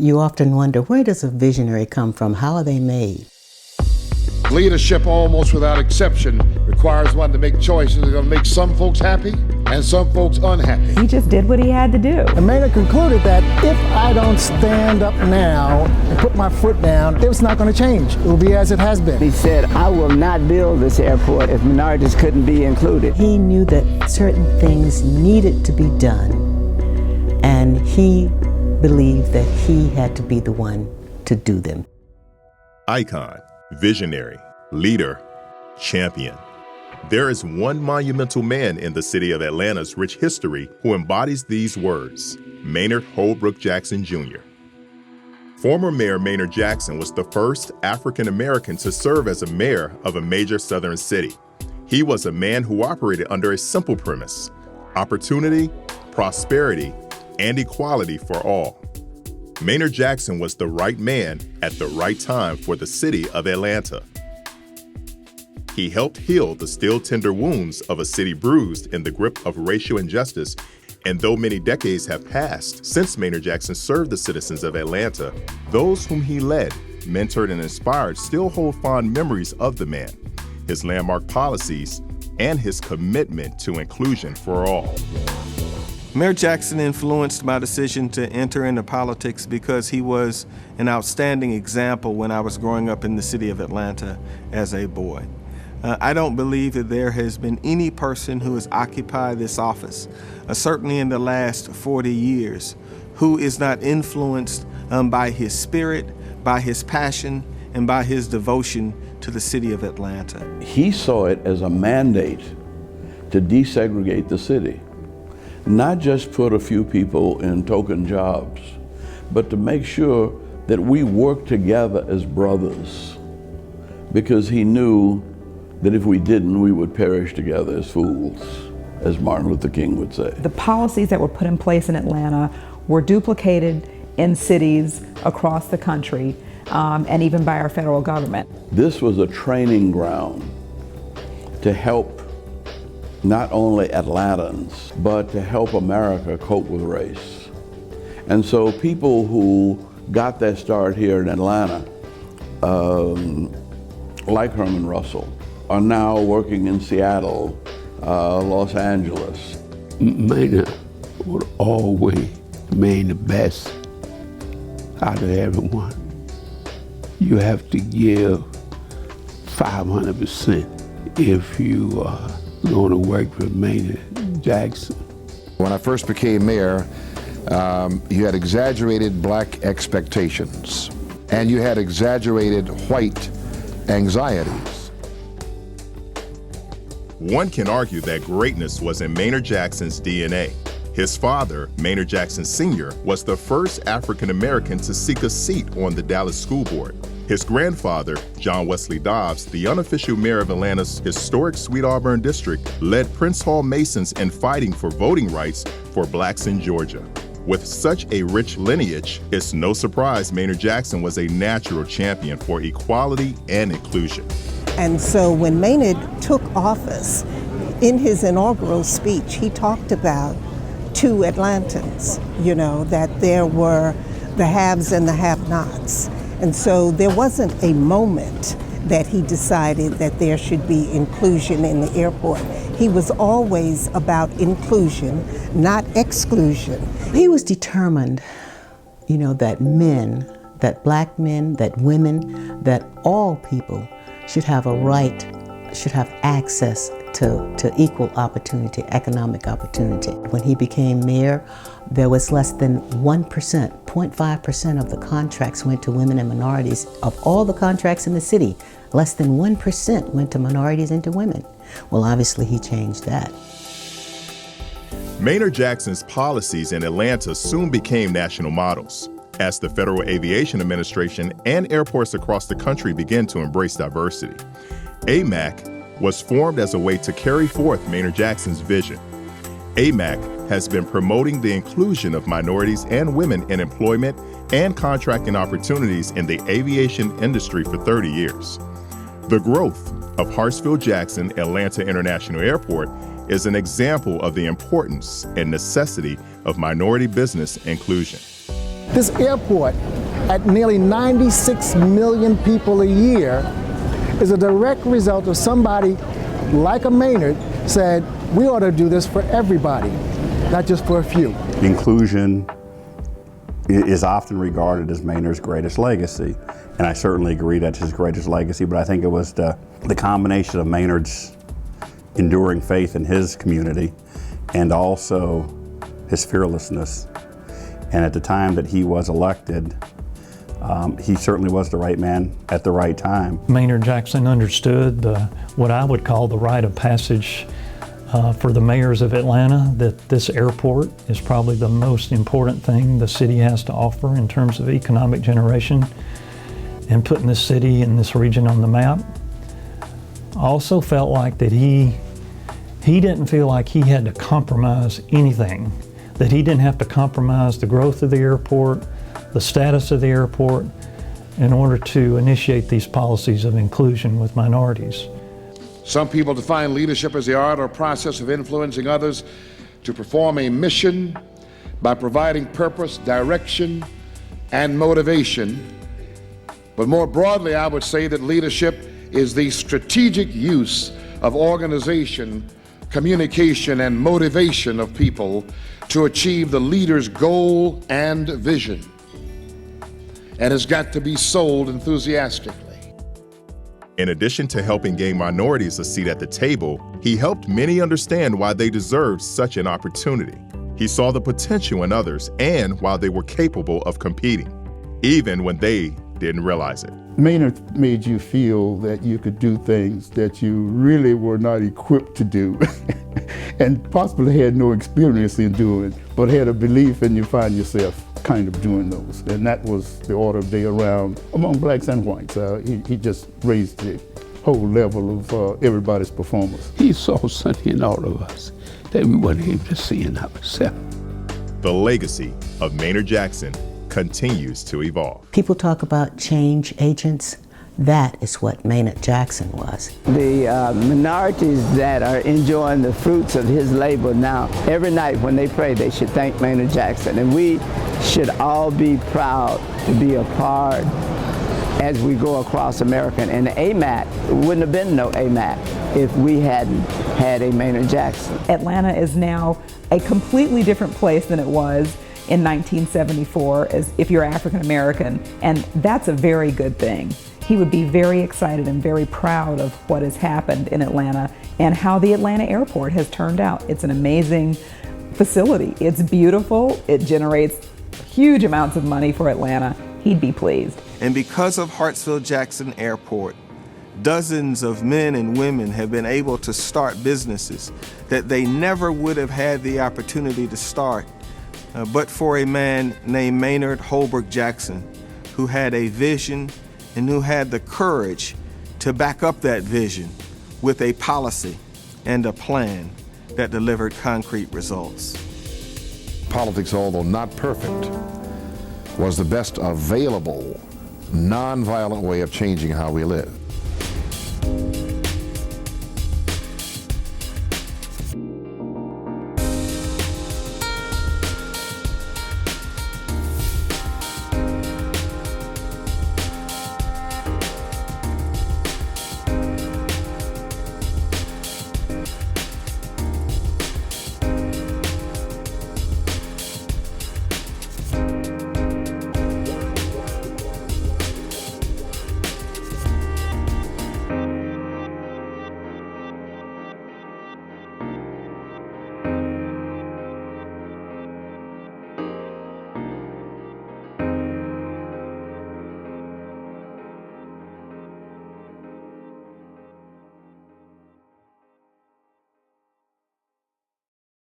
You often wonder, where does a visionary come from? How are they made? Leadership, almost without exception, requires one to make choices that are going to make some folks happy and some folks unhappy. He just did what he had to do. And Maynard concluded that if I don't stand up now and put my foot down, it's not going to change. It will be as it has been. He said, I will not build this airport if minorities couldn't be included. He knew that certain things needed to be done, and he believed that he had to be the one to do them. Icon, visionary, leader, champion. There is one monumental man in the city of Atlanta's rich history who embodies these words: Maynard Holbrook Jackson Jr. Former Mayor Maynard Jackson was the first African American to serve as a mayor of a major southern city. He was a man who operated under a simple premise: opportunity, prosperity, and equality for all. Maynard Jackson was the right man at the right time for the city of Atlanta. He helped heal the still tender wounds of a city bruised in the grip of racial injustice, and though many decades have passed since Maynard Jackson served the citizens of Atlanta, those whom he led, mentored, and inspired still hold fond memories of the man, his landmark policies, and his commitment to inclusion for all. Mayor Jackson influenced my decision to enter into politics because he was an outstanding example when I was growing up in the city of Atlanta as a boy. I don't believe that there has been any person who has occupied this office, certainly in the last 40 years, who is not influenced by his spirit, by his passion, and by his devotion to the city of Atlanta. He saw it as a mandate to desegregate the city. Not just put a few people in token jobs, but to make sure that we work together as brothers, because he knew that if we didn't, we would perish together as fools, as Martin Luther King would say. The policies that were put in place in Atlanta were duplicated in cities across the country, and even by our federal government. This was a training ground to help not only Atlantans, but to help America cope with race. And so people who got their start here in Atlanta, like Herman Russell, are now working in Seattle, Los Angeles. Maynard would always made the best out of everyone. You have to give 500% if you are going to work with Maynard Jackson. When I first became mayor, you had exaggerated black expectations, and you had exaggerated white anxieties. One can argue that greatness was in Maynard Jackson's DNA. His father, Maynard Jackson Sr., was the first African American to seek a seat on the Dallas School Board. His grandfather, John Wesley Dobbs, the unofficial mayor of Atlanta's historic Sweet Auburn district, led Prince Hall Masons in fighting for voting rights for blacks in Georgia. With such a rich lineage, it's no surprise Maynard Jackson was a natural champion for equality and inclusion. And so when Maynard took office, in his inaugural speech, he talked about two Atlantans, that there were the haves and the have-nots. And so there wasn't a moment that he decided that there should be inclusion in the airport. He was always about inclusion, not exclusion. He was determined, that men, that black men, that women, that all people should have a right, should have access to equal opportunity, economic opportunity. When he became mayor, there was less than 1%, 0.5% of the contracts went to women and minorities. Of all the contracts in the city, less than 1% went to minorities and to women. Well, obviously he changed that. Maynard Jackson's policies in Atlanta soon became national models as the Federal Aviation Administration and airports across the country began to embrace diversity. AMAC was formed as a way to carry forth Maynard Jackson's vision. AMAC has been promoting the inclusion of minorities and women in employment and contracting opportunities in the aviation industry for 30 years. The growth of Hartsfield-Jackson Atlanta International Airport is an example of the importance and necessity of minority business inclusion. This airport, at nearly 96 million people a year, is a direct result of somebody like a Maynard said, we ought to do this for everybody, not just for a few. Inclusion is often regarded as Maynard's greatest legacy, and I certainly agree that's his greatest legacy, but I think it was the combination of Maynard's enduring faith in his community and also his fearlessness. And at the time that he was elected, he certainly was the right man at the right time. Maynard Jackson understood what I would call the rite of passage for the mayors of Atlanta, that this airport is probably the most important thing the city has to offer in terms of economic generation and putting this city and this region on the map. I also felt like that he didn't feel like he had to compromise anything, that he didn't have to compromise the growth of the airport, the status of the airport, in order to initiate these policies of inclusion with minorities. Some people define leadership as the art or process of influencing others to perform a mission by providing purpose, direction, and motivation. But more broadly, I would say that leadership is the strategic use of organization, communication, and motivation of people to achieve the leader's goal and vision, and has got to be sold enthusiastically. In addition to helping gain minorities a seat at the table, he helped many understand why they deserved such an opportunity. He saw the potential in others and why they were capable of competing, even when they didn't realize it. Maynard made you feel that you could do things that you really were not equipped to do and possibly had no experience in doing, but had a belief and you find yourself kind of doing those. And that was the order of day around among blacks and whites. He just raised the whole level of everybody's performance. He saw something in all of us that we weren't able to see in ourselves. The legacy of Maynard Jackson continues to evolve. People talk about change agents. That is what Maynard Jackson was. The minorities that are enjoying the fruits of his labor now, every night when they pray, they should thank Maynard Jackson. And we should all be proud to be a part as we go across America. And the AMAC, wouldn't have been no AMAC if we hadn't had a Maynard Jackson. Atlanta is now a completely different place than it was in 1974 as if you're African American, and that's a very good thing. He would be very excited and very proud of what has happened in Atlanta and how the Atlanta airport has turned out. It's an amazing facility. It's beautiful. It generates huge amounts of money for Atlanta. He'd be pleased. And because of Hartsfield-Jackson Airport, dozens of men and women have been able to start businesses that they never would have had the opportunity to start but for a man named Maynard Holbrook Jackson, who had a vision and who had the courage to back up that vision with a policy and a plan that delivered concrete results. Politics, although not perfect, was the best available nonviolent way of changing how we live.